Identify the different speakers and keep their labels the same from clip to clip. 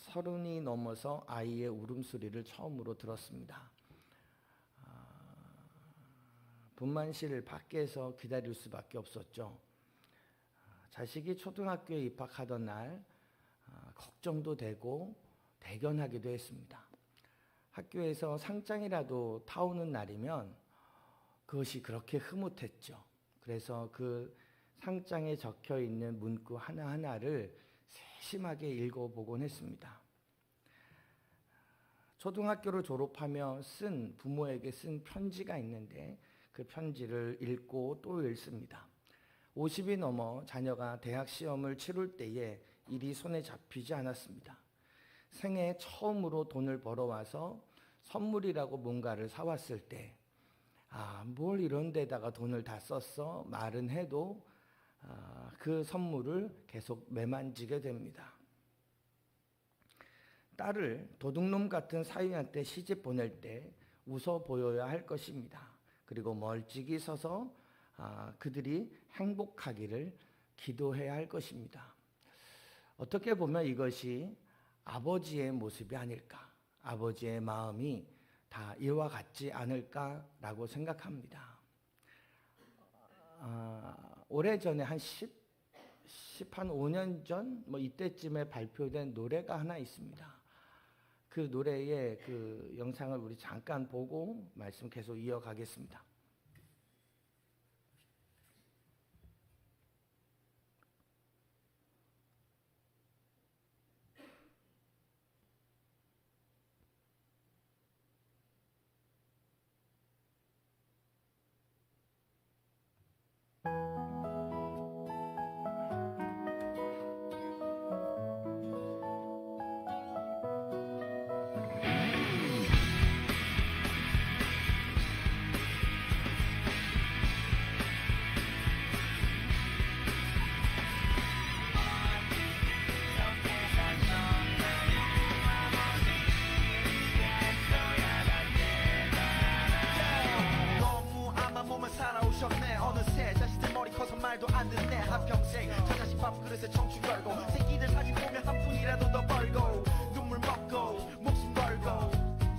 Speaker 1: 30이 넘어서 아이의 울음소리를 처음으로 들었습니다. 분만실 밖에서 기다릴 수밖에 없었죠. 자식이 초등학교에 입학하던 날 걱정도 되고 대견하기도 했습니다. 학교에서 상장이라도 타오는 날이면 그것이 그렇게 흐뭇했죠. 그래서 그 상장에 적혀 있는 문구 하나하나를 세심하게 읽어보곤 했습니다. 초등학교를 졸업하며 부모에게 쓴 편지가 있는데 그 편지를 읽고 또 읽습니다. 50이 넘어 자녀가 대학 시험을 치룰 때에 일이 손에 잡히지 않았습니다. 생애 처음으로 돈을 벌어와서 선물이라고 뭔가를 사왔을 때 뭘 이런 데다가 돈을 다 썼어? 말은 해도 그 선물을 계속 매만지게 됩니다. 딸을 도둑놈 같은 사위한테 시집 보낼 때 웃어 보여야 할 것입니다. 그리고 멀찍이 서서 그들이 행복하기를 기도해야 할 것입니다. 어떻게 보면 이것이 아버지의 모습이 아닐까, 아버지의 마음이 다 이와 같지 않을까라고 생각합니다. 오래전에 한 5년 전 이때쯤에 발표된 노래가 하나 있습니다. 그 노래의 그 영상을 우리 잠깐 보고 말씀 계속 이어가겠습니다.
Speaker 2: 어느새 자식들 머리 커서 말도 안 듣네. 한평생 저 자식 밥그릇에 청춘 걸고 새끼들 사진 보면 한 푼이라도 더 벌고 눈물 먹고 목숨 걸고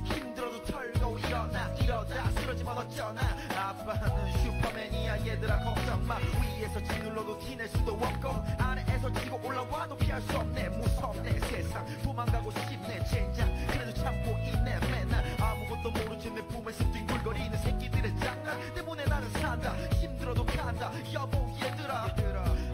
Speaker 2: 힘들어도 털고 이러다 쓰러지면 어쩌나. 아빠는 슈퍼맨이야 얘들아 걱정마. 위에서 짓눌러도 티낼 수도 없고 아래에서 치고 올라와도 피할 수 없네. 무섭네 세상 도망가고 싶네 젠장. 그래도 참고 있네 맨날 아무것도 모르지 내 품에서 뒹굴거리는 새끼들의 장난 때문에 나는 산다. 힘들어도 간다 여보 얘들아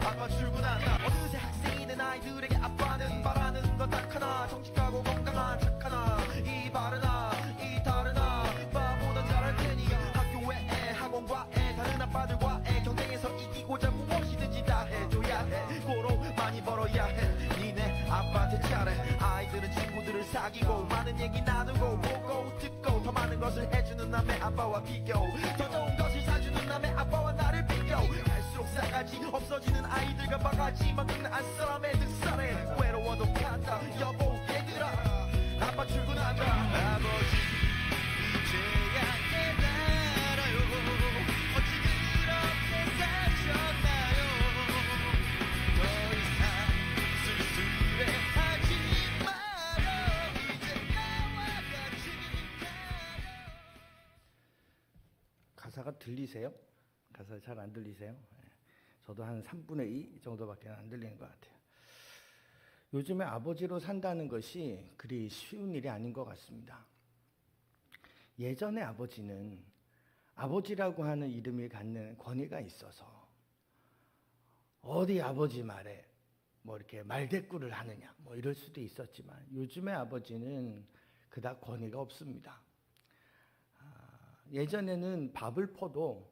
Speaker 2: 아빠 출근한다. 어느새 학생이 된 아이들에게 아빠는 바라는 건 딱 하나. 정직하고 건강한 착하나 이 바르나 이 다르나 바보는 잘할 테니 학교 외에 학원과에 다른 아빠들과의 경쟁에서 이기고자 무엇이든지 다 해줘야 해. 고로 많이 벌어야 해. 니네 아빠한테 잘해. 아이들은 친구들을 사귀고 많은 얘기 나누고 보고 듣고 더 많은 것을 해주는 남의 아빠와 비교. 더 좋은 것을 사주는 남의 아빠와 나를 비교. 갈수록 싸가지 없어지는 아이들과 바가지 먹는 안사람의 등살에 외로워도 간다 여보 얘들아 아빠 출근한다. 아버지 이제야 깨달아요 어찌 그렇게 사셨나요. 더 이상 쓸쓸해하지 마요. 이제 나와 같이 가요.
Speaker 1: 가사가 들리세요? 가사 잘 안 들리세요? 저도 한 3분의 2 정도밖에 안 들리는 것 같아요. 요즘에 아버지로 산다는 것이 그리 쉬운 일이 아닌 것 같습니다. 예전에 아버지는 아버지라고 하는 이름을 갖는 권위가 있어서 어디 아버지 말에 이렇게 말대꾸를 하느냐 이럴 수도 있었지만 요즘의 아버지는 그닥 권위가 없습니다. 예전에는 밥을 퍼도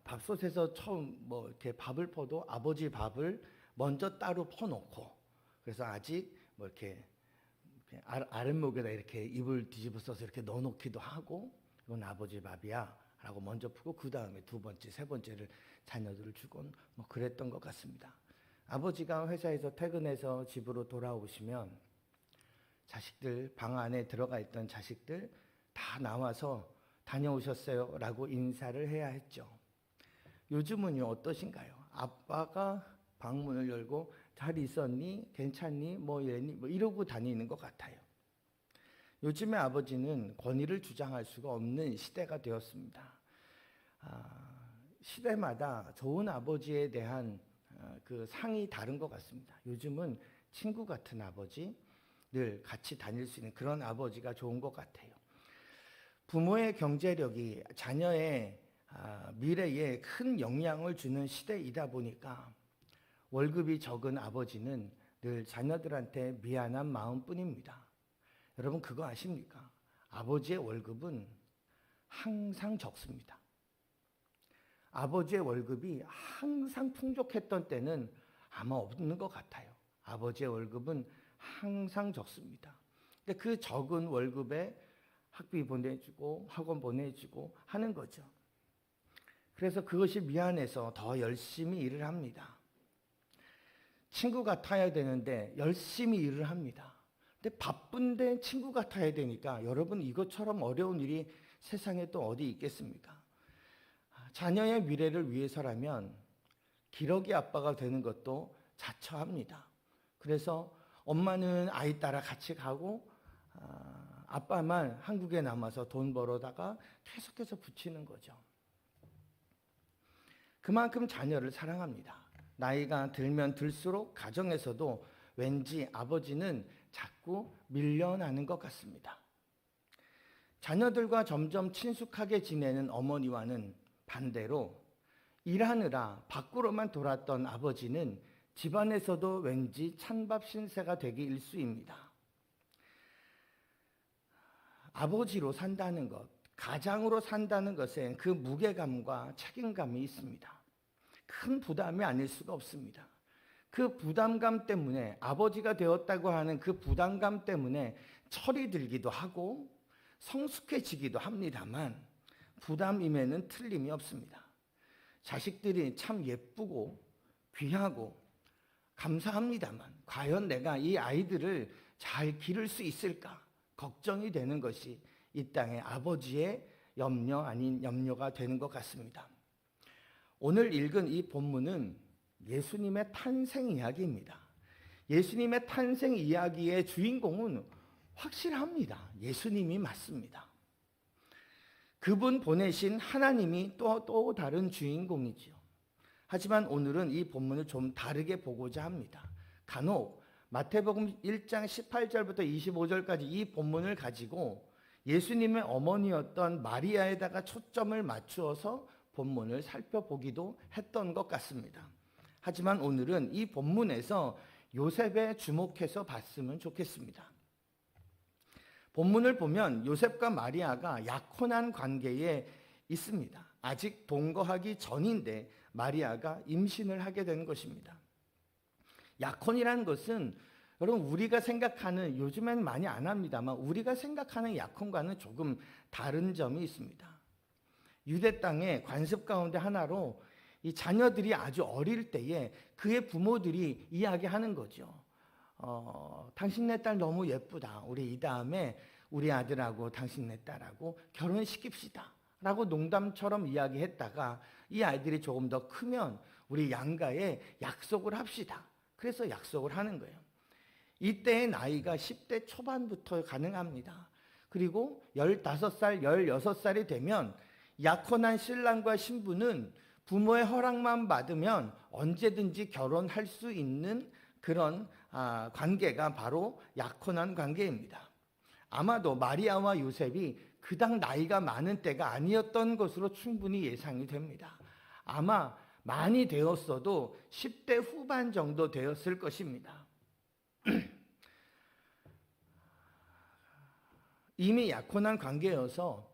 Speaker 1: 밥솥에서 처음 이렇게 밥을 퍼도 아버지 밥을 먼저 따로 퍼놓고 그래서 아직 이렇게 아랫목에다 이렇게 이불 뒤집어 써서 이렇게 넣어놓기도 하고 이건 아버지 밥이야 라고 먼저 푸고 그 다음에 두 번째, 세 번째를 자녀들을 주곤 그랬던 것 같습니다. 아버지가 회사에서 퇴근해서 집으로 돌아오시면 자식들 방 안에 들어가 있던 자식들 다 나와서 다녀오셨어요 라고 인사를 해야 했죠. 요즘은요 어떠신가요? 아빠가 방문을 열고 잘 있었니? 괜찮니? 뭐 이랬니? 뭐 이러고 다니는 것 같아요. 요즘의 아버지는 권위를 주장할 수가 없는 시대가 되었습니다. 시대마다 좋은 아버지에 대한 그 상이 다른 것 같습니다. 요즘은 친구 같은 아버지, 늘 같이 다닐 수 있는 그런 아버지가 좋은 것 같아요. 부모의 경제력이 자녀의 미래에 큰 영향을 주는 시대이다 보니까 월급이 적은 아버지는 늘 자녀들한테 미안한 마음뿐입니다. 여러분 그거 아십니까? 아버지의 월급은 항상 적습니다. 아버지의 월급이 항상 풍족했던 때는 아마 없는 것 같아요. 아버지의 월급은 항상 적습니다. 근데 그 적은 월급에 학비 보내주고 학원 보내주고 하는 거죠. 그래서 그것이 미안해서 더 열심히 일을 합니다. 친구 같아야 되는데 열심히 일을 합니다. 근데 바쁜데 친구 같아야 되니까 여러분 이것처럼 어려운 일이 세상에 또 어디 있겠습니까? 자녀의 미래를 위해서라면 기러기 아빠가 되는 것도 자처합니다. 그래서 엄마는 아이 따라 같이 가고 아빠만 한국에 남아서 돈 벌어다가 계속해서 붙이는 거죠. 그만큼 자녀를 사랑합니다. 나이가 들면 들수록 가정에서도 왠지 아버지는 자꾸 밀려나는 것 같습니다. 자녀들과 점점 친숙하게 지내는 어머니와는 반대로 일하느라 밖으로만 돌았던 아버지는 집안에서도 왠지 찬밥 신세가 되기 일쑤입니다. 아버지로 산다는 것, 가장으로 산다는 것엔 그 무게감과 책임감이 있습니다. 큰 부담이 아닐 수가 없습니다. 그 부담감 때문에 아버지가 되었다고 하는 그 부담감 때문에 철이 들기도 하고 성숙해지기도 합니다만 부담임에는 틀림이 없습니다. 자식들이 참 예쁘고 귀하고 감사합니다만 과연 내가 이 아이들을 잘 기를 수 있을까 걱정이 되는 것이 이 땅의 아버지의 염려 아닌 염려가 되는 것 같습니다. 오늘 읽은 이 본문은 예수님의 탄생 이야기입니다. 예수님의 탄생 이야기의 주인공은 확실합니다. 예수님이 맞습니다. 그분 보내신 하나님이 또 다른 주인공이지요. 하지만 오늘은 이 본문을 좀 다르게 보고자 합니다. 간혹 마태복음 1장 18절부터 25절까지 이 본문을 가지고 예수님의 어머니였던 마리아에다가 초점을 맞추어서 본문을 살펴보기도 했던 것 같습니다. 하지만 오늘은 이 본문에서 요셉에 주목해서 봤으면 좋겠습니다. 본문을 보면 요셉과 마리아가 약혼한 관계에 있습니다. 아직 동거하기 전인데 마리아가 임신을 하게 되는 것입니다. 약혼이라는 것은 여러분 우리가 생각하는, 요즘엔 많이 안 합니다만 우리가 생각하는 약혼과는 조금 다른 점이 있습니다. 유대 땅의 관습 가운데 하나로 이 자녀들이 아주 어릴 때에 그의 부모들이 이야기하는 거죠. 당신네 딸 너무 예쁘다. 우리 이 다음에 우리 아들하고 당신네 딸하고 결혼시킵시다. 라고 농담처럼 이야기했다가 이 아이들이 조금 더 크면 우리 양가에 약속을 합시다. 그래서 약속을 하는 거예요. 이때의 나이가 10대 초반부터 가능합니다. 그리고 15살, 16살이 되면 약혼한 신랑과 신부는 부모의 허락만 받으면 언제든지 결혼할 수 있는 그런 관계가 바로 약혼한 관계입니다. 아마도 마리아와 요셉이 그닥 나이가 많은 때가 아니었던 것으로 충분히 예상이 됩니다. 아마 많이 되었어도 10대 후반 정도 되었을 것입니다. 이미 약혼한 관계여서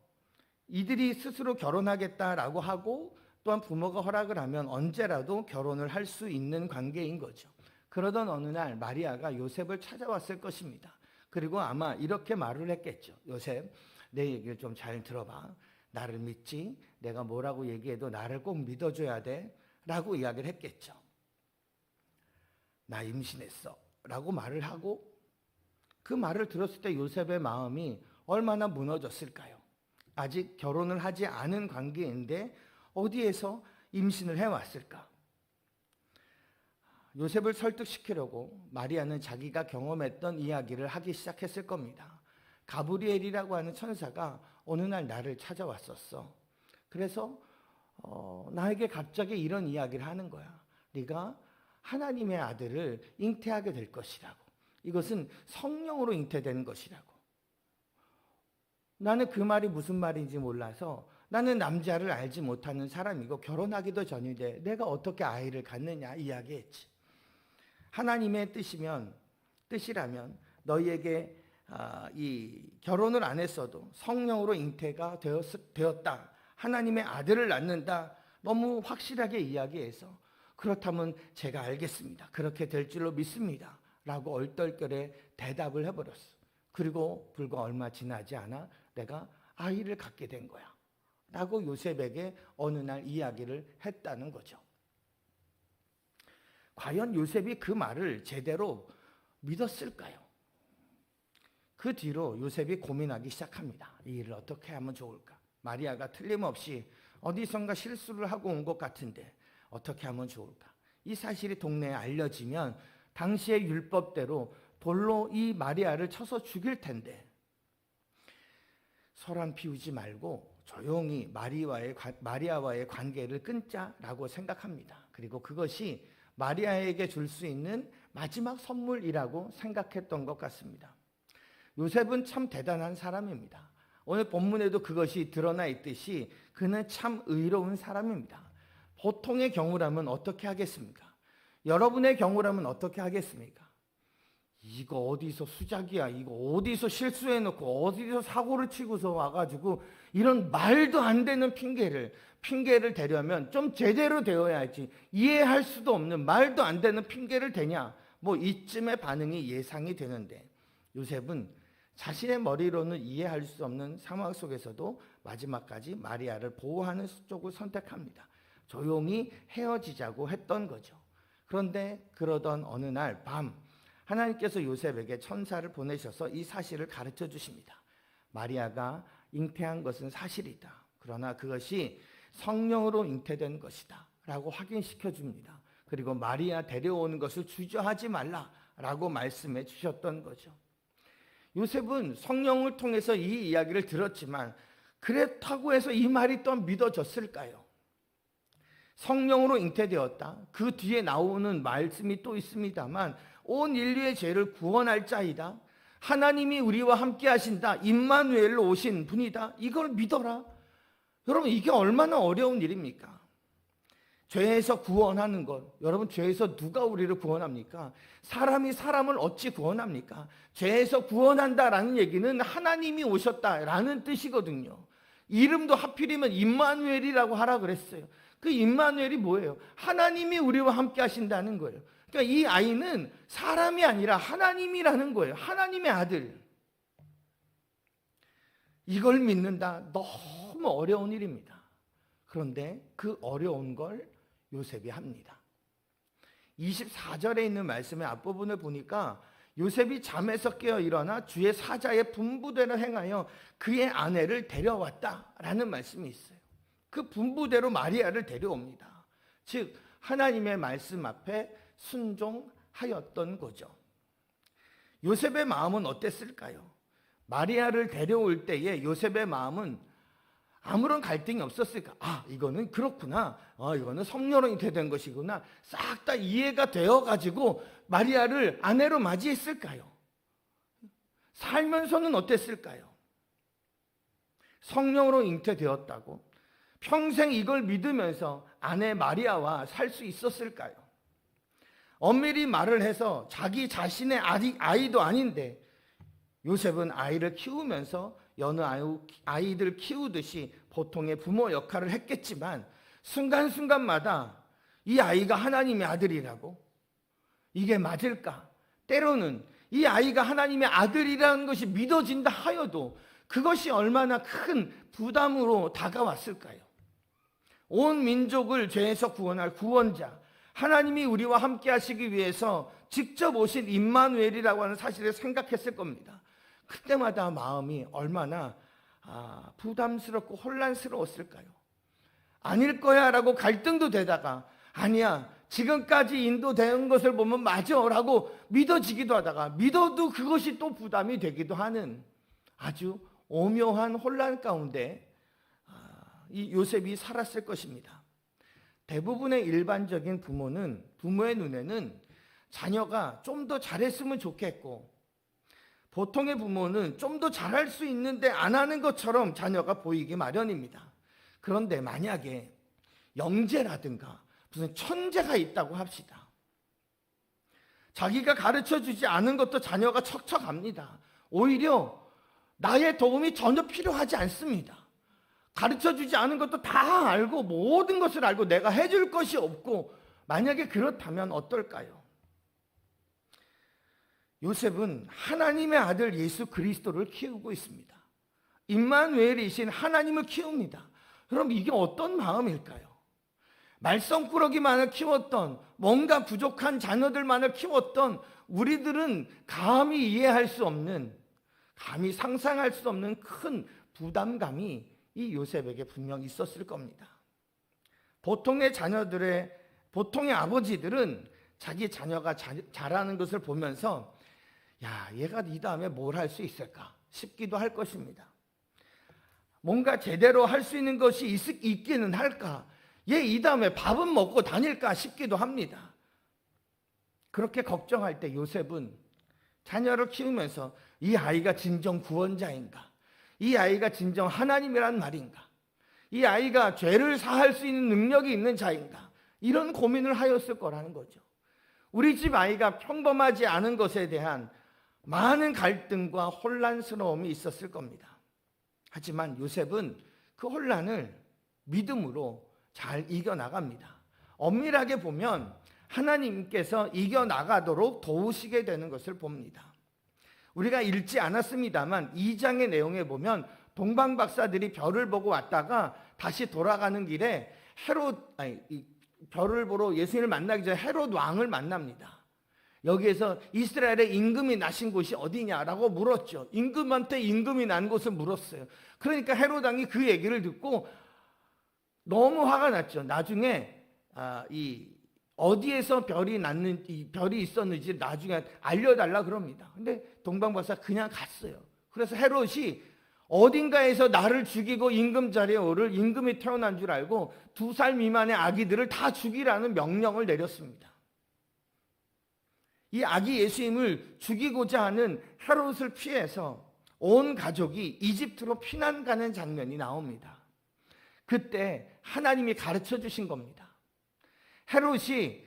Speaker 1: 이들이 스스로 결혼하겠다라고 하고 또한 부모가 허락을 하면 언제라도 결혼을 할 수 있는 관계인 거죠. 그러던 어느 날 마리아가 요셉을 찾아왔을 것입니다. 그리고 아마 이렇게 말을 했겠죠. 요셉, 내 얘기를 좀 잘 들어봐. 나를 믿지? 내가 뭐라고 얘기해도 나를 꼭 믿어줘야 돼. 라고 이야기를 했겠죠. 나 임신했어. 라고 말을 하고 그 말을 들었을 때 요셉의 마음이 얼마나 무너졌을까요? 아직 결혼을 하지 않은 관계인데 어디에서 임신을 해왔을까? 요셉을 설득시키려고 마리아는 자기가 경험했던 이야기를 하기 시작했을 겁니다. 가브리엘이라고 하는 천사가 어느 날 나를 찾아왔었어. 그래서 나에게 갑자기 이런 이야기를 하는 거야. 네가 하나님의 아들을 잉태하게 될 것이라고. 이것은 성령으로 잉태되는 것이라고. 나는 그 말이 무슨 말인지 몰라서, 나는 남자를 알지 못하는 사람이고 결혼하기도 전인데 내가 어떻게 아이를 갖느냐 이야기했지. 하나님의 뜻이라면 너희에게 이 결혼을 안 했어도 성령으로 잉태가 되었다. 하나님의 아들을 낳는다. 너무 확실하게 이야기해서, 그렇다면 제가 알겠습니다. 그렇게 될 줄로 믿습니다. 라고 얼떨결에 대답을 해버렸어. 그리고 불과 얼마 지나지 않아 내가 아이를 갖게 된 거야. 라고 요셉에게 어느 날 이야기를 했다는 거죠. 과연 요셉이 그 말을 제대로 믿었을까요? 그 뒤로 요셉이 고민하기 시작합니다. 이 일을 어떻게 하면 좋을까? 마리아가 틀림없이 어디선가 실수를 하고 온 것 같은데 어떻게 하면 좋을까? 이 사실이 동네에 알려지면 당시의 율법대로 돌로 이 마리아를 쳐서 죽일 텐데, 소란 피우지 말고 조용히 마리아와의 관계를 끊자라고 생각합니다. 그리고 그것이 마리아에게 줄 수 있는 마지막 선물이라고 생각했던 것 같습니다. 요셉은 참 대단한 사람입니다. 오늘 본문에도 그것이 드러나 있듯이 그는 참 의로운 사람입니다. 보통의 경우라면 어떻게 하겠습니까? 여러분의 경우라면 어떻게 하겠습니까? 이거 어디서 수작이야, 이거 어디서 실수해놓고 어디서 사고를 치고서 와가지고 이런 말도 안 되는 핑계를 대려면 좀 제대로 되어야지. 이해할 수도 없는 말도 안 되는 핑계를 대냐, 뭐 이쯤의 반응이 예상이 되는데, 요셉은 자신의 머리로는 이해할 수 없는 상황 속에서도 마지막까지 마리아를 보호하는 쪽을 선택합니다. 조용히 헤어지자고 했던 거죠. 그런데 그러던 어느 날 밤, 하나님께서 요셉에게 천사를 보내셔서 이 사실을 가르쳐 주십니다. 마리아가 잉태한 것은 사실이다. 그러나 그것이 성령으로 잉태된 것이다 라고 확인시켜 줍니다. 그리고 마리아 데려오는 것을 주저하지 말라 라고 말씀해 주셨던 거죠. 요셉은 성령을 통해서 이 이야기를 들었지만 그렇다고 해서 이 말이 또 믿어졌을까요? 성령으로 잉태되었다. 그 뒤에 나오는 말씀이 또 있습니다만, 온 인류의 죄를 구원할 자이다. 하나님이 우리와 함께 하신다. 임마누엘로 오신 분이다. 이걸 믿어라. 여러분, 이게 얼마나 어려운 일입니까? 죄에서 구원하는 것. 여러분, 죄에서 누가 우리를 구원합니까? 사람이 사람을 어찌 구원합니까? 죄에서 구원한다라는 얘기는 하나님이 오셨다라는 뜻이거든요. 이름도 하필이면 임마누엘이라고 하라 그랬어요. 그 임마누엘이 뭐예요? 하나님이 우리와 함께 하신다는 거예요. 그러니까 이 아이는 사람이 아니라 하나님이라는 거예요. 하나님의 아들. 이걸 믿는다. 너무 어려운 일입니다. 그런데 그 어려운 걸 요셉이 합니다. 24절에 있는 말씀의 앞부분을 보니까 요셉이 잠에서 깨어 일어나 주의 사자의 분부대로 행하여 그의 아내를 데려왔다라는 말씀이 있어요. 그 분부대로 마리아를 데려옵니다. 즉 하나님의 말씀 앞에 순종하였던 거죠. 요셉의 마음은 어땠을까요? 마리아를 데려올 때에 요셉의 마음은 아무런 갈등이 없었을까? 이거는 그렇구나. 이거는 성령으로 잉태된 것이구나. 싹 다 이해가 되어가지고 마리아를 아내로 맞이했을까요? 살면서는 어땠을까요? 성령으로 잉태되었다고 평생 이걸 믿으면서 아내 마리아와 살 수 있었을까요? 엄밀히 말을 해서 자기 자신의 아이도 아닌데 요셉은 아이를 키우면서 여느 아이들 키우듯이 보통의 부모 역할을 했겠지만 순간순간마다 이 아이가 하나님의 아들이라고? 이게 맞을까? 때로는 이 아이가 하나님의 아들이라는 것이 믿어진다 하여도 그것이 얼마나 큰 부담으로 다가왔을까요? 온 민족을 죄에서 구원할 구원자, 하나님이 우리와 함께 하시기 위해서 직접 오신 임마누엘이라고 하는 사실을 생각했을 겁니다. 그때마다 마음이 얼마나 부담스럽고 혼란스러웠을까요? 아닐 거야 라고 갈등도 되다가 아니야, 지금까지 인도된 것을 보면 맞아라고 믿어지기도 하다가 믿어도 그것이 또 부담이 되기도 하는 아주 오묘한 혼란 가운데 이 요셉이 살았을 것입니다. 대부분의 일반적인 부모의 눈에는 자녀가 좀 더 잘했으면 좋겠고, 보통의 부모는 좀 더 잘할 수 있는데 안 하는 것처럼 자녀가 보이기 마련입니다. 그런데 만약에 영재라든가 무슨 천재가 있다고 합시다. 자기가 가르쳐주지 않은 것도 자녀가 척척합니다. 오히려 나의 도움이 전혀 필요하지 않습니다. 가르쳐주지 않은 것도 다 알고 모든 것을 알고 내가 해줄 것이 없고, 만약에 그렇다면 어떨까요? 요셉은 하나님의 아들 예수 그리스도를 키우고 있습니다. 임마누엘이신 하나님을 키웁니다. 그럼 이게 어떤 마음일까요? 말썽꾸러기만을 키웠던, 뭔가 부족한 자녀들만을 키웠던 우리들은 감히 이해할 수 없는, 감히 상상할 수 없는 큰 부담감이 이 요셉에게 분명 있었을 겁니다. 보통의 아버지들은 자기 자녀가 잘하는 것을 보면서 야, 얘가 이 다음에 뭘 할 수 있을까 싶기도 할 것입니다. 뭔가 제대로 할 수 있는 것이 있기는 할까? 얘 이 다음에 밥은 먹고 다닐까 싶기도 합니다. 그렇게 걱정할 때 요셉은 자녀를 키우면서 이 아이가 진정 구원자인가? 이 아이가 진정 하나님이란 말인가? 이 아이가 죄를 사할 수 있는 능력이 있는 자인가? 이런 고민을 하였을 거라는 거죠. 우리 집 아이가 평범하지 않은 것에 대한 많은 갈등과 혼란스러움이 있었을 겁니다. 하지만 요셉은 그 혼란을 믿음으로 잘 이겨나갑니다. 엄밀하게 보면 하나님께서 이겨나가도록 도우시게 되는 것을 봅니다. 우리가 읽지 않았습니다만 2장의 내용에 보면 동방박사들이 별을 보고 왔다가 다시 돌아가는 길에 별을 보러 예수님을 만나기 전에 헤롯 왕을 만납니다. 여기에서 이스라엘의 임금이 나신 곳이 어디냐라고 물었죠. 임금한테 임금이 난 곳을 물었어요. 그러니까 헤롯 왕이 그 얘기를 듣고 너무 화가 났죠. 나중에 어디에서 별이 있었는지 나중에 알려달라 그럽니다. 근데 동방박사 그냥 갔어요. 그래서 헤롯이 어딘가에서 나를 죽이고 임금 자리에 오를 임금이 태어난 줄 알고 2살 미만의 아기들을 다 죽이라는 명령을 내렸습니다. 이 아기 예수님을 죽이고자 하는 헤롯을 피해서 온 가족이 이집트로 피난 가는 장면이 나옵니다. 그때 하나님이 가르쳐 주신 겁니다. 헤롯이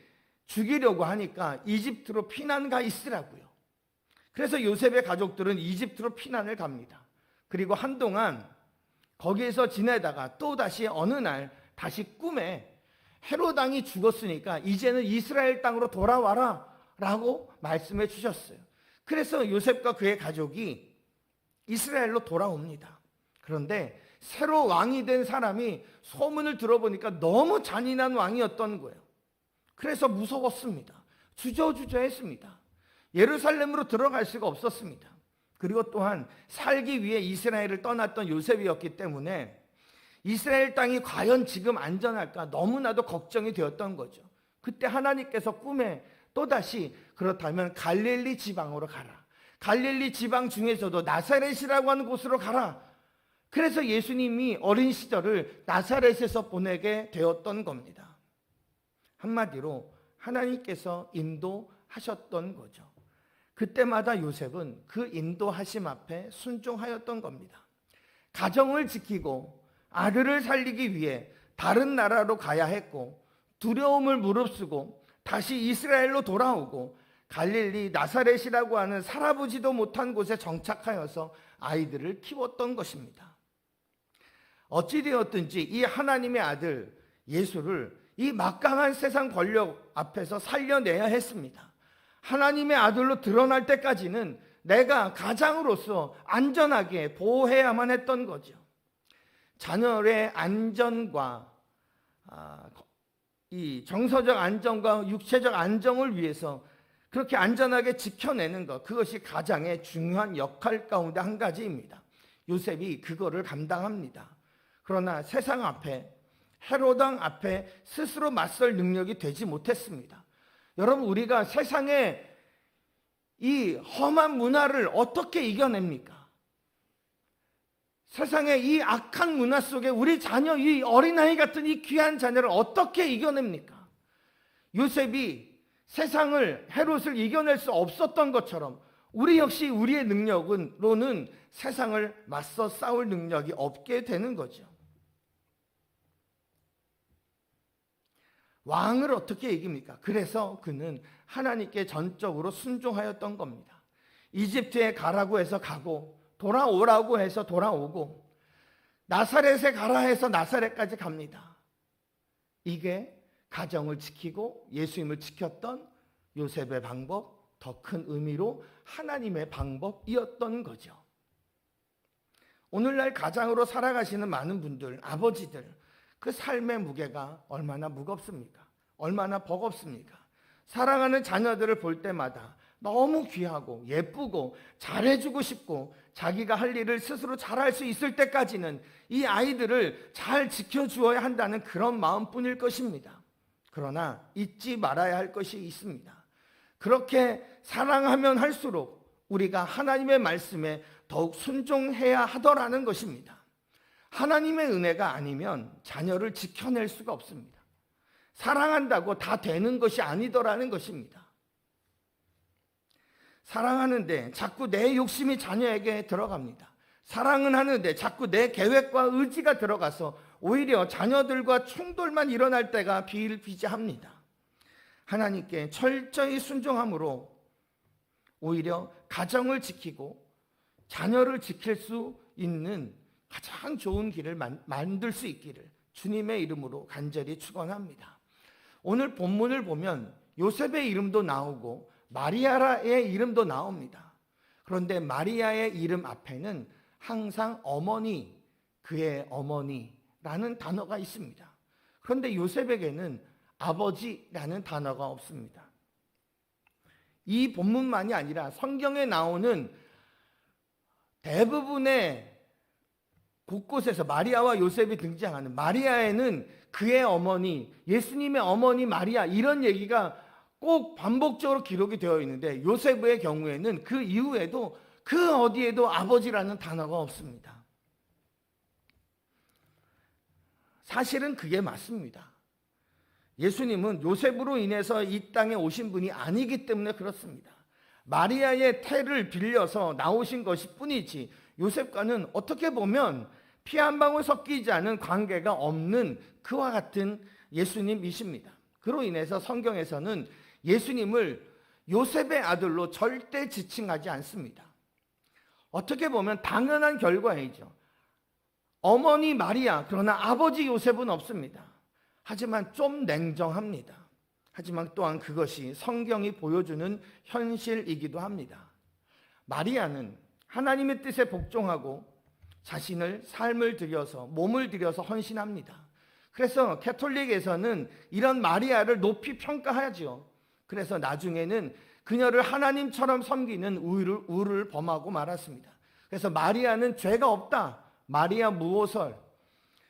Speaker 1: 죽이려고 하니까 이집트로 피난 가 있으라고요. 그래서 요셉의 가족들은 이집트로 피난을 갑니다. 그리고 한동안 거기에서 지내다가 또다시 어느 날 다시 꿈에 헤롯 왕이 죽었으니까 이제는 이스라엘 땅으로 돌아와라 라고 말씀해 주셨어요. 그래서 요셉과 그의 가족이 이스라엘로 돌아옵니다. 그런데 새로 왕이 된 사람이 소문을 들어보니까 너무 잔인한 왕이었던 거예요. 그래서 무서웠습니다. 주저주저했습니다. 예루살렘으로 들어갈 수가 없었습니다. 그리고 또한 살기 위해 이스라엘을 떠났던 요셉이었기 때문에 이스라엘 땅이 과연 지금 안전할까 너무나도 걱정이 되었던 거죠. 그때 하나님께서 꿈에 또다시 그렇다면 갈릴리 지방으로 가라. 갈릴리 지방 중에서도 나사렛이라고 하는 곳으로 가라. 그래서 예수님이 어린 시절을 나사렛에서 보내게 되었던 겁니다. 한마디로 하나님께서 인도하셨던 거죠. 그때마다 요셉은 그 인도하심 앞에 순종하였던 겁니다. 가정을 지키고 아들을 살리기 위해 다른 나라로 가야 했고 두려움을 무릅쓰고 다시 이스라엘로 돌아오고 갈릴리 나사렛이라고 하는 살아보지도 못한 곳에 정착하여서 아이들을 키웠던 것입니다. 어찌되었든지 이 하나님의 아들 예수를 이 막강한 세상 권력 앞에서 살려내야 했습니다. 하나님의 아들로 드러날 때까지는 내가 가장으로서 안전하게 보호해야만 했던 거죠. 자녀의 안전과 이 정서적 안정과 육체적 안정을 위해서 그렇게 안전하게 지켜내는 것, 그것이 가장의 중요한 역할 가운데 한 가지입니다. 요셉이 그거를 감당합니다. 그러나 세상 앞에 헤롯 왕 앞에 스스로 맞설 능력이 되지 못했습니다. 여러분, 우리가 세상의 이 험한 문화를 어떻게 이겨냅니까? 세상의 이 악한 문화 속에 우리 자녀, 이 어린아이 같은 이 귀한 자녀를 어떻게 이겨냅니까? 요셉이 세상을, 헤롯을 이겨낼 수 없었던 것처럼 우리 역시 우리의 능력으로는 세상을 맞서 싸울 능력이 없게 되는 거죠. 왕을 어떻게 이깁니까? 그래서 그는 하나님께 전적으로 순종하였던 겁니다. 이집트에 가라고 해서 가고, 돌아오라고 해서 돌아오고, 나사렛에 가라 해서 나사렛까지 갑니다. 이게 가정을 지키고 예수님을 지켰던 요셉의 방법, 더 큰 의미로 하나님의 방법이었던 거죠. 오늘날 가장으로 살아가시는 많은 분들, 아버지들, 그 삶의 무게가 얼마나 무겁습니까? 얼마나 버겁습니까? 사랑하는 자녀들을 볼 때마다 너무 귀하고 예쁘고 잘해주고 싶고 자기가 할 일을 스스로 잘할 수 있을 때까지는 이 아이들을 잘 지켜주어야 한다는 그런 마음뿐일 것입니다. 그러나 잊지 말아야 할 것이 있습니다. 그렇게 사랑하면 할수록 우리가 하나님의 말씀에 더욱 순종해야 하더라는 것입니다. 하나님의 은혜가 아니면 자녀를 지켜낼 수가 없습니다. 사랑한다고 다 되는 것이 아니더라는 것입니다. 사랑하는데 자꾸 내 욕심이 자녀에게 들어갑니다. 사랑은 하는데 자꾸 내 계획과 의지가 들어가서 오히려 자녀들과 충돌만 일어날 때가 비일비재합니다. 하나님께 철저히 순종함으로 오히려 가정을 지키고 자녀를 지킬 수 있는 가장 좋은 길을 만들 수 있기를 주님의 이름으로 간절히 축원합니다. 오늘 본문을 보면 요셉의 이름도 나오고 마리아의 이름도 나옵니다. 그런데 마리아의 이름 앞에는 항상 어머니, 그의 어머니라는 단어가 있습니다. 그런데 요셉에게는 아버지라는 단어가 없습니다. 이 본문만이 아니라 성경에 나오는 대부분의 곳곳에서 마리아와 요셉이 등장하는, 마리아에는 그의 어머니, 예수님의 어머니 마리아, 이런 얘기가 꼭 반복적으로 기록이 되어 있는데 요셉의 경우에는 그 이후에도 그 어디에도 아버지라는 단어가 없습니다. 사실은 그게 맞습니다. 예수님은 요셉으로 인해서 이 땅에 오신 분이 아니기 때문에 그렇습니다. 마리아의 태를 빌려서 나오신 것이 뿐이지 요셉과는 어떻게 보면 피 한 방울 섞이지 않은 관계가 없는 그와 같은 예수님이십니다. 그로 인해서 성경에서는 예수님을 요셉의 아들로 절대 지칭하지 않습니다. 어떻게 보면 당연한 결과이죠. 어머니 마리아, 그러나 아버지 요셉은 없습니다. 하지만 좀 냉정합니다. 하지만 또한 그것이 성경이 보여주는 현실이기도 합니다. 마리아는 하나님의 뜻에 복종하고 자신을 삶을 들여서, 몸을 들여서 헌신합니다. 그래서 캐톨릭에서는 이런 마리아를 높이 평가하죠. 그래서 나중에는 그녀를 하나님처럼 섬기는 우를 범하고 말았습니다. 그래서 마리아는 죄가 없다, 마리아 무오설,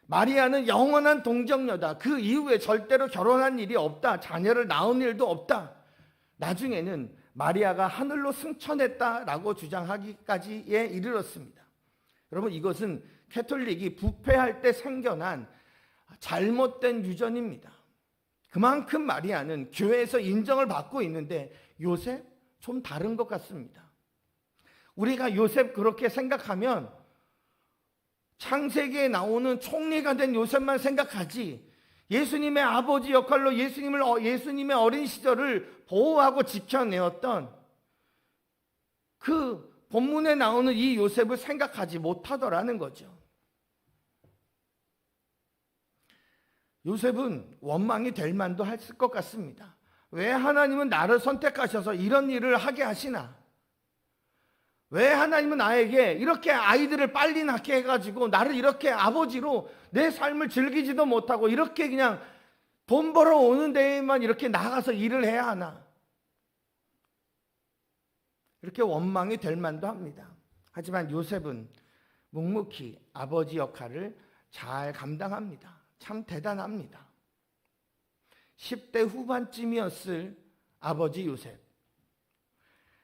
Speaker 1: 마리아는 영원한 동정녀다, 그 이후에 절대로 결혼한 일이 없다, 자녀를 낳은 일도 없다, 나중에는 마리아가 하늘로 승천했다라고 주장하기까지에 이르렀습니다. 여러분, 이것은 캐톨릭이 부패할 때 생겨난 잘못된 유전입니다. 그만큼 마리아는 교회에서 인정을 받고 있는데 요셉 좀 다른 것 같습니다. 우리가 요셉 그렇게 생각하면 창세기에 나오는 총리가 된 요셉만 생각하지, 예수님의 아버지 역할로 예수님의 어린 시절을 보호하고 지켜내었던 그 본문에 나오는 이 요셉을 생각하지 못하더라는 거죠. 요셉은 원망이 될 만도 했을 것 같습니다. 왜 하나님은 나를 선택하셔서 이런 일을 하게 하시나? 왜 하나님은 나에게 이렇게 아이들을 빨리 낳게 해가지고 나를 이렇게 아버지로 내 삶을 즐기지도 못하고 이렇게 그냥 돈 벌어 오는 데에만 이렇게 나가서 일을 해야 하나? 이렇게 원망이 될 만도 합니다. 하지만 요셉은 묵묵히 아버지 역할을 잘 감당합니다. 참 대단합니다. 10대 후반쯤이었을 아버지 요셉.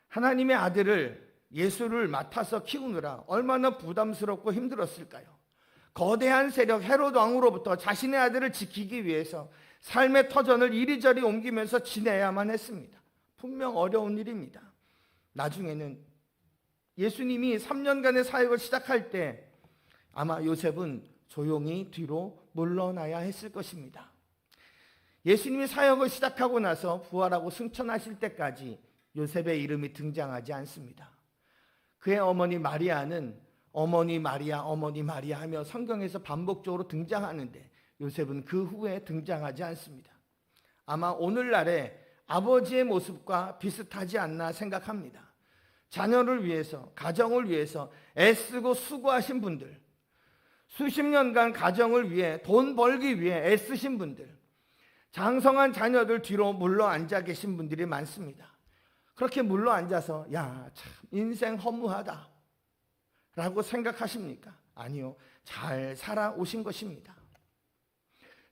Speaker 1: 하나님의 아들을, 예수를 맡아서 키우느라 얼마나 부담스럽고 힘들었을까요? 거대한 세력 헤롯 왕으로부터 자신의 아들을 지키기 위해서 삶의 터전을 이리저리 옮기면서 지내야만 했습니다. 분명 어려운 일입니다. 나중에는 예수님이 3년간의 사역을 시작할 때 아마 요셉은 조용히 뒤로 물러나야 했을 것입니다. 예수님이 사역을 시작하고 나서 부활하고 승천하실 때까지 요셉의 이름이 등장하지 않습니다. 그의 어머니 마리아는 어머니 마리아, 어머니 마리아 하며 성경에서 반복적으로 등장하는데 요셉은 그 후에 등장하지 않습니다. 아마 오늘날의 아버지의 모습과 비슷하지 않나 생각합니다. 자녀를 위해서, 가정을 위해서 애쓰고 수고하신 분들, 수십 년간 가정을 위해 돈 벌기 위해 애쓰신 분들, 장성한 자녀들 뒤로 물러 앉아 계신 분들이 많습니다. 그렇게 물러 앉아서 야, 참 인생 허무하다 라고 생각하십니까? 아니요, 잘 살아오신 것입니다.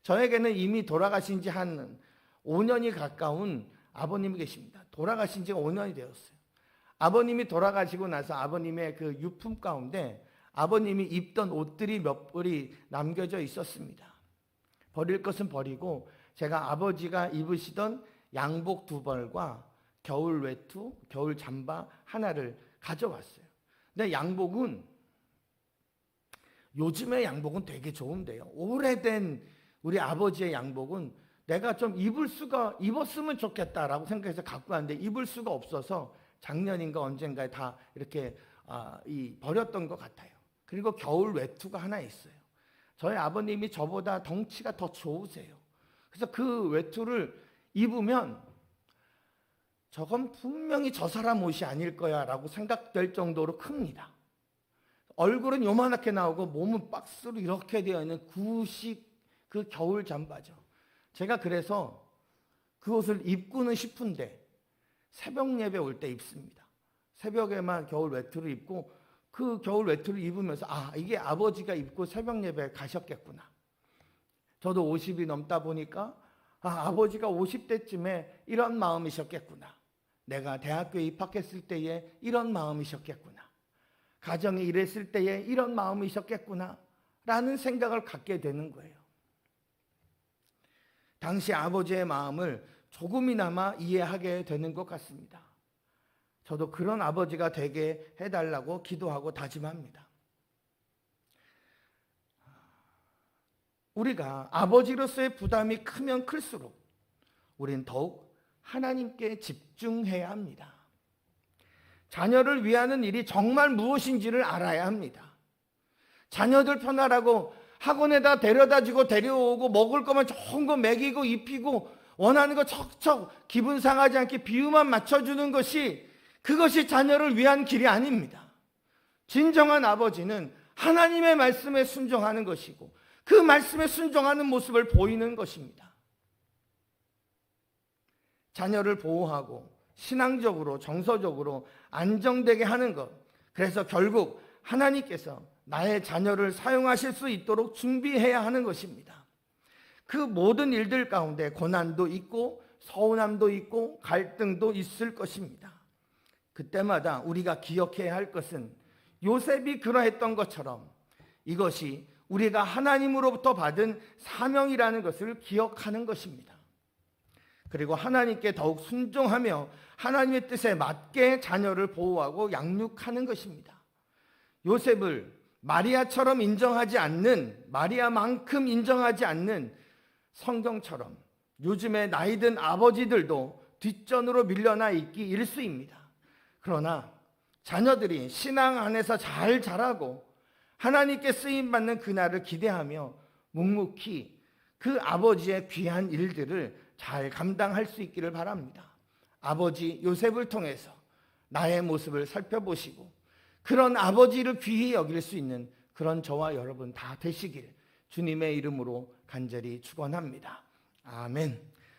Speaker 1: 저에게는 이미 돌아가신 지 한 5년이 가까운 아버님이 계십니다. 돌아가신 지가 5년이 되었어요. 아버님이 돌아가시고 나서 아버님의 그 유품 가운데 아버님이 입던 옷들이 몇 벌이 남겨져 있었습니다. 버릴 것은 버리고 제가 아버지가 입으시던 양복 2벌과 겨울 외투, 겨울 잠바 하나를 가져왔어요. 근데 양복은, 요즘의 양복은 되게 좋은데요, 오래된 우리 아버지의 양복은 내가 좀 입었으면 좋겠다라고 생각해서 갖고 왔는데 입을 수가 없어서 작년인가 언젠가에 다 이렇게 버렸던 것 같아요. 그리고 겨울 외투가 하나 있어요. 저희 아버님이 저보다 덩치가 더 좋으세요. 그래서 그 외투를 입으면 저건 분명히 저 사람 옷이 아닐 거야 라고 생각될 정도로 큽니다. 얼굴은 요만하게 나오고 몸은 박스로 이렇게 되어 있는 구식 그 겨울 잠바죠. 제가 그래서 그 옷을 입고는 싶은데 새벽 예배 올 때 입습니다. 새벽에만 겨울 외투를 입고 그 겨울 외투를 입으면서 이게 아버지가 입고 새벽 예배에 가셨겠구나. 저도 50이 넘다 보니까 아버지가 50대쯤에 이런 마음이셨겠구나. 내가 대학교에 입학했을 때에 이런 마음이셨겠구나. 가정에 일했을 때에 이런 마음이셨겠구나 라는 생각을 갖게 되는 거예요. 당시 아버지의 마음을 조금이나마 이해하게 되는 것 같습니다. 저도 그런 아버지가 되게 해달라고 기도하고 다짐합니다. 우리가 아버지로서의 부담이 크면 클수록 우리는 더욱 하나님께 집중해야 합니다. 자녀를 위하는 일이 정말 무엇인지를 알아야 합니다. 자녀들 편하라고 학원에다 데려다주고 데려오고 먹을 거면 좋은 거 먹이고 입히고 원하는 거 척척 기분 상하지 않게 비유만 맞춰주는 것이, 그것이 자녀를 위한 길이 아닙니다. 진정한 아버지는 하나님의 말씀에 순종하는 것이고 그 말씀에 순종하는 모습을 보이는 것입니다. 자녀를 보호하고 신앙적으로 정서적으로 안정되게 하는 것, 그래서 결국 하나님께서 나의 자녀를 사용하실 수 있도록 준비해야 하는 것입니다. 그 모든 일들 가운데 고난도 있고 서운함도 있고 갈등도 있을 것입니다. 그때마다 우리가 기억해야 할 것은 요셉이 그러했던 것처럼 이것이 우리가 하나님으로부터 받은 사명이라는 것을 기억하는 것입니다. 그리고 하나님께 더욱 순종하며 하나님의 뜻에 맞게 자녀를 보호하고 양육하는 것입니다. 요셉을 마리아처럼 인정하지 않는, 마리아만큼 인정하지 않는 성경처럼 요즘의 나이든 아버지들도 뒷전으로 밀려나 있기 일쑤입니다. 그러나 자녀들이 신앙 안에서 잘 자라고 하나님께 쓰임받는 그날을 기대하며 묵묵히 그 아버지의 귀한 일들을 잘 감당할 수 있기를 바랍니다. 아버지 요셉을 통해서 나의 모습을 살펴보시고 그런 아버지를 귀히 여길 수 있는 그런 저와 여러분 다 되시길 주님의 이름으로 간절히 축원합니다. 아멘.